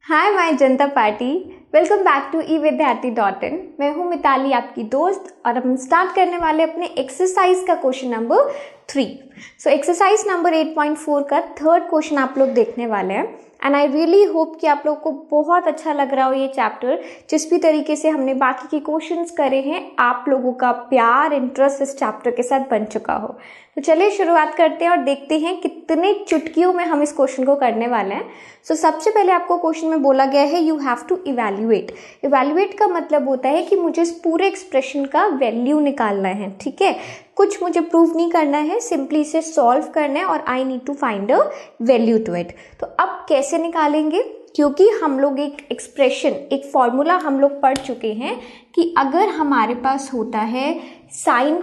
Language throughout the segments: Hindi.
Hi my Janata Party. Welcome back to evidyarthi.in। मैं हूँ मिताली, आपकी दोस्त, और अब हम स्टार्ट करने वाले अपने एक्सरसाइज का question number 3। So exercise number 8.4 का थर्ड क्वेश्चन आप लोग देखने वाले हैं। एंड आई रियली होप कि आप लोग को बहुत अच्छा लग रहा हो ये चैप्टर। जिस भी तरीके से हमने बाकी के क्वेश्चंस करे हैं, आप लोगों का प्यार, इंटरेस्ट इस चैप्टर के साथ बन चुका हो। तो चलिए शुरुआत करते हैं और देखते हैं कितने चुटकियों में हम इस क्वेश्चन को करने वाले हैं। सो सबसे पहले आपको क्वेश्चन में बोला गया है you have to evaluate. Evaluate का मतलब होता है कि मुझे इस पूरे एक्सप्रेशन का वैल्यू निकालना है। ठीक है, कुछ मुझे प्रूव नहीं करना है, सिंपली इसे सॉल्व करना है और I need to find a value to it. तो अब कैसे निकालेंगे? क्योंकि हम लोग एक एक्सप्रेशन, एक फॉर्मूला हम लोग पढ़ चुके हैं कि अगर हमारे पास होता है साइन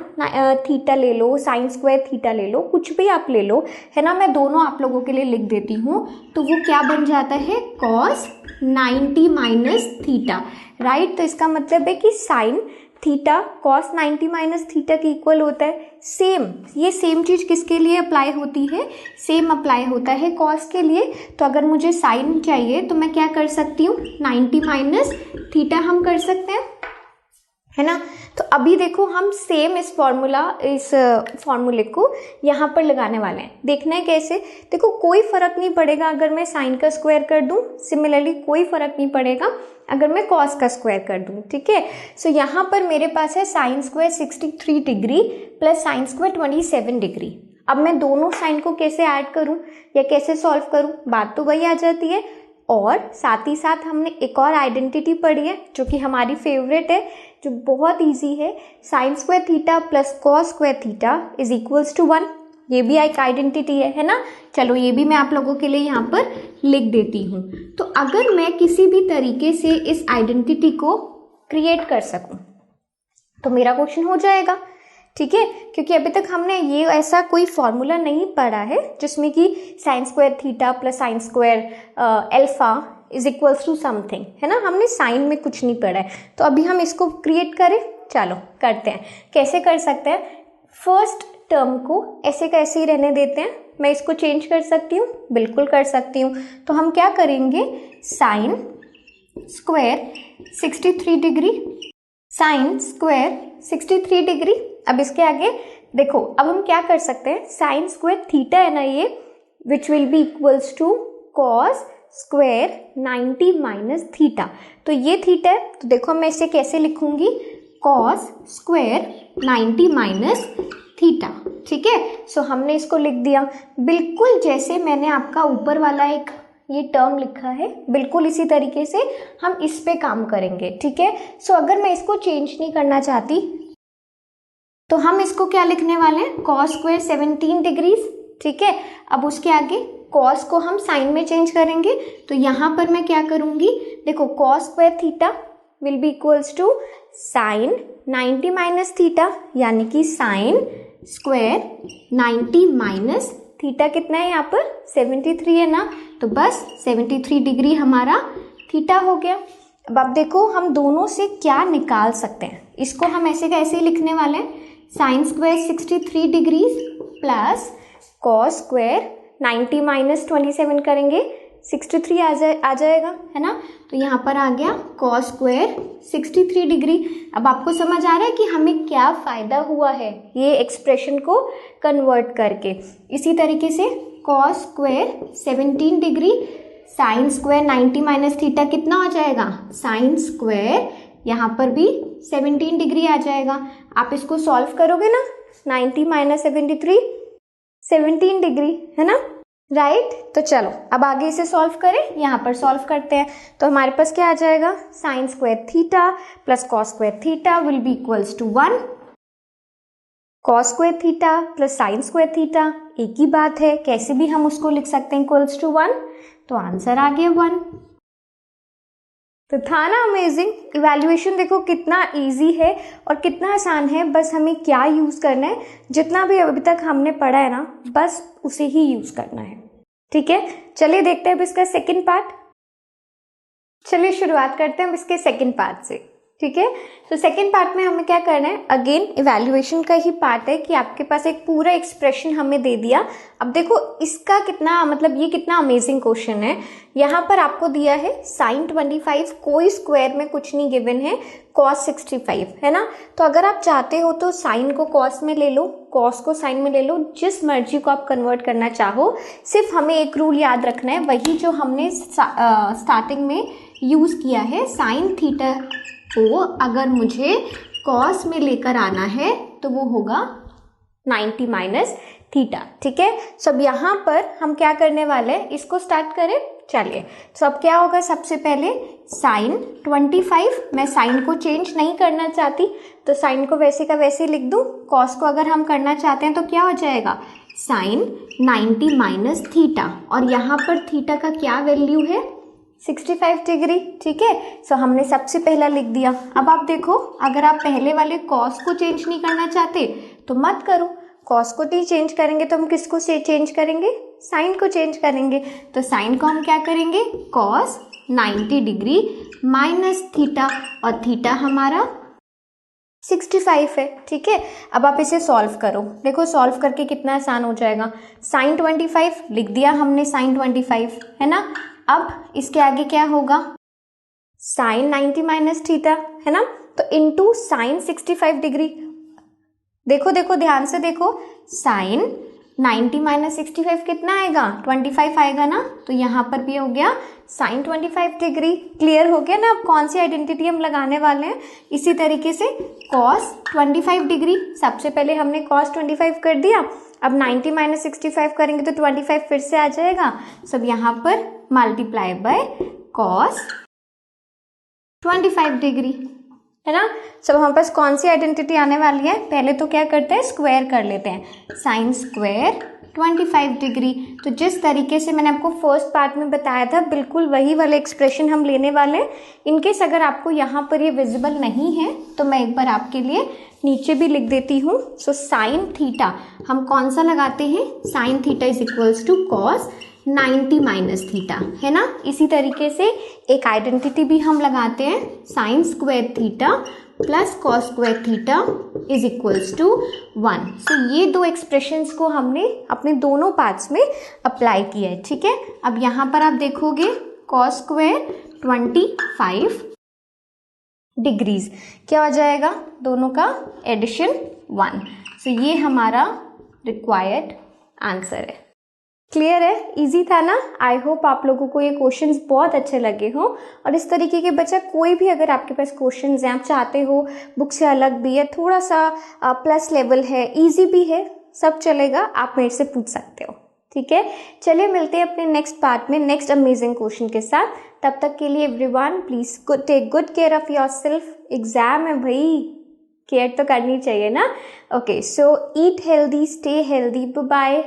थीटा ले लो, साइन स्क्वायर थीटा ले लो, कुछ भी आप ले लो, है ना। मैं दोनों आप लोगों के लिए लिख देती हूँ। तो वो क्या बन जाता है? Cos 90 minus theta, right. तो इसका मतलब है कि sine theta cos 90 minus theta के इक्वल होता है। सेम, ये सेम चीज किसके लिए अप्लाई होती है? सेम अप्लाई होता है कॉस के लिए। तो अगर मुझे साइन चाहिए तो मैं क्या कर सकती हूँ? 90 माइनस थीटा हम कर सकते हैं, है ना। तो अभी देखो हम सेम इस फॉर्मूले को यहाँ पर लगाने वाले हैं। देखना है कैसे। देखो कोई फर्क नहीं पड़ेगा अगर मैं साइन का स्क्वायर कर दूं, सिमिलरली कोई फर्क नहीं पड़ेगा अगर मैं कॉस का स्क्वायर कर दूं। ठीक है, सो यहाँ पर मेरे पास है sine square 63 degree plus sine square 27 degree. अब मैं दोनों साइन को कैसे ऐड करूं या कैसे सॉल्व करूं? बात तो वही आ जाती है। और साथ ही साथ हमने एक और आइडेंटिटी पढ़ी है जो कि हमारी फेवरेट है, जो बहुत इजी है। Sine square theta plus cos square theta is equals to 1। ये भी एक आइडेंटिटी है ना। चलो ये भी मैं आप लोगों के लिए यहाँ पर लिख देती हूँ। तो अगर मैं किसी भी तरीके से इस आइडेंटिटी को क्रिएट कर सकूं तो मेरा क्वेश्चन हो जाएगा। ठीक है, क्योंकि अभी तक हमने ये ऐसा कोई फॉर्मूला नहीं पढ़ा है जिसमें कि sine square theta plus sine square alpha is equals to something, है ना। हमने साइन में कुछ नहीं पढ़ा है। तो अभी हम इसको क्रिएट करें। चलो करते हैं। कैसे कर सकते हैं? फर्स्ट टर्म को ऐसे का ऐसे ही रहने देते हैं। मैं इसको चेंज कर सकती हूँ, बिल्कुल कर सकती हूँ। तो हम क्या करेंगे? Sine square 63 degree, sine square 63 degree. अब इसके आगे देखो, अब हम क्या कर सकते हैं? साइन स्क्वायर थीटा है ना ये, which will be equals to cos square 90 minus theta. तो ये थीटा है, तो देखो मैं इसे कैसे लिखूंगी? Cos square 90 minus theta. ठीक है, सो हमने इसको लिख दिया बिल्कुल जैसे मैंने आपका ऊपर वाला एक ये टर्म लिखा है, बिल्कुल इसी तरीके से हम इस पे काम करेंगे। ठीक है, सो अगर मैं इसको चेंज नहीं करना चाहती तो हम इसको क्या लिखने वाले हैं? Cos square 17 degrees. ठीक है, अब उसके आगे कॉस को हम साइन में चेंज करेंगे। तो यहां पर मैं क्या करूंगी? देखो cos square theta will be equals to sine 90 minus theta, यानी कि साइन स्क्वायर 90 माइनस थीटा कितना है यहाँ पर? 73 है ना। तो बस 73 डिग्री हमारा थीटा हो गया। अब आप देखो हम दोनों से क्या निकाल सकते हैं। इसको हम ऐसे का ऐसे ही लिखने वाले हैं। Sine square 63 degrees plus cos square 90 minus 27 करेंगे, 63 आ जाएगा, है ना। तो यहाँ पर आ गया कॉस स्क्वायर 63 डिग्री। अब आपको समझ आ रहा है कि हमें क्या फायदा हुआ है ये एक्सप्रेशन को कन्वर्ट करके। इसी तरीके से cos square 17 degree sine square 90 minus theta कितना हो जाएगा? साइन स्क्वायर यहाँ पर भी 17 डिग्री आ जाएगा। आप इसको सॉल्व करोगे ना, 90 माइनस 73 17 डिग्री, है ना, राइट। तो चलो अब आगे इसे सॉल्व करें। यहाँ पर सॉल्व करते हैं तो हमारे पास क्या आ जाएगा? Sine square theta plus cos square theta will be equals to 1। Cos square theta plus sine square theta एक ही बात है, कैसे भी हम उसको लिख सकते हैं इक्वल्स टू 1। तो आंसर आ गया 1। तो था ना अमेजिंग। इवैल्यूएशन देखो कितना इजी है और कितना आसान है। बस हमें क्या यूज करना है, जितना भी अभी तक हमने पढ़ा है ना, बस उसे ही यूज करना है। ठीक है, चलिए देखते हैं अब इसका सेकंड पार्ट। चलिए शुरुआत करते हैं अब इसके सेकंड पार्ट से। ठीक है। तो सेकेंड पार्ट में हमें क्या करना है, अगेन इवैल्यूएशन का ही पार्ट है कि आपके पास एक पूरा एक्सप्रेशन हमें दे दिया। अब देखो इसका कितना मतलब ये कितना अमेजिंग क्वेश्चन है। यहाँ पर आपको दिया है साइन 25, कोई स्क्वायर में कुछ नहीं गिवन है, कॉस 65 है ना। तो अगर आप चाहते हो तो साइन को कॉस में ले लो, कॉस को साइन में ले लो, जिस मर्जी को आप कन्वर्ट करना चाहो। सिर्फ हमें एक रूल याद रखना है, वही जो हमने स्टार्टिंग में यूज किया है, साइन थीटा को अगर मुझे कॉस में लेकर आना है तो वो होगा 90 माइनस थीटा। ठीक है। सो अब यहाँ पर हम क्या करने वाले हैं, इसको स्टार्ट करें, चलिए। तो अब क्या होगा, सबसे पहले साइन 25, मैं साइन को चेंज नहीं करना चाहती तो साइन को वैसे का वैसे लिख दूं। कॉस को अगर हम करना चाहते हैं तो क्या हो जाएगा, साइन 90 माइनस थीटा, और यहाँ पर थीटा का क्या वैल्यू है, 65 डिग्री। ठीक है। सो हमने सबसे पहला लिख दिया। अब आप देखो, अगर आप पहले वाले कॉस को चेंज नहीं करना चाहते तो मत करो, कॉस को नहीं चेंज करेंगे तो हम किसको से चेंज करेंगे, साइन को चेंज करेंगे। तो साइन को हम क्या करेंगे, कॉस 90 डिग्री माइनस थीटा, और थीटा हमारा 65 है। ठीक है। अब आप इसे सॉल्व करो, देखो सॉल्व करके कितना आसान हो जाएगा। साइन 25 लिख दिया हमने, साइन 25 है ना। अब इसके आगे क्या होगा, साइन 90 माइनस थीटा है ना, तो इनटू साइन 65 डिग्री। देखो देखो ध्यान से देखो, साइन 90 माइनस 65 कितना आएगा, 25 आएगा ना। तो यहाँ पर भी हो गया साइन 25 डिग्री। क्लियर हो गया ना। अब कौन सी आइडेंटिटी हम लगाने वाले हैं, इसी तरीके से कॉस 25 डिग्री, सबसे पहले हमने कॉस 25 कर दिया, अब 90 माइनस 65 करेंगे तो 25 फिर से आ जाएगा। सब यहाँ पर मल्टीप्लाई बाय कॉस 25 डिग्री है ना। सब हमारे पास कौन सी आइडेंटिटी आने वाली है, पहले तो क्या करते हैं, स्क्वायर कर लेते हैं, साइन स्क्वायर 25 डिग्री। तो जिस तरीके से मैंने आपको फर्स्ट पार्ट में बताया था, बिल्कुल वही वाले एक्सप्रेशन हम लेने वाले हैं। इनकेस अगर आपको यहाँ पर ये विजिबल नहीं है तो मैं एक बार आपके लिए नीचे भी लिख देती हूँ। सो साइन थीटा हम कौन सा लगाते हैं, sine theta is equals to cos 90 minus theta है ना। इसी तरीके से एक आइडेंटिटी भी हम लगाते हैं, sine square theta plus cos square theta is equals to 1। So ये दो एक्सप्रेशंस को हमने अपने दोनों पार्ट्स में अप्लाई किया है। ठीक है। अब यहाँ पर आप देखोगे कॉस स्क्वायर 25 डिग्रीज क्या हो जाएगा, दोनों का एडिशन 1। सो ये हमारा रिक्वायर्ड आंसर है। क्लियर है, इजी था ना। आई होप आप लोगों को ये क्वेश्चंस बहुत अच्छे लगे हों, और इस तरीके के बच्चा कोई भी अगर आपके पास क्वेश्चंस हैं, आप चाहते हो बुक से अलग भी है, थोड़ा सा प्लस लेवल है, इजी भी है, सब चलेगा, आप मेरे से पूछ सकते हो। ठीक है। चलिए मिलते हैं अपने नेक्स्ट पार्ट में नेक्स्ट अमेजिंग क्वेश्चन के साथ। तब तक के लिए everyone please take good care of yourself. Exam है भाई, केयर तो करनी चाहिए ना। Okay, so eat healthy, stay healthy, bye bye.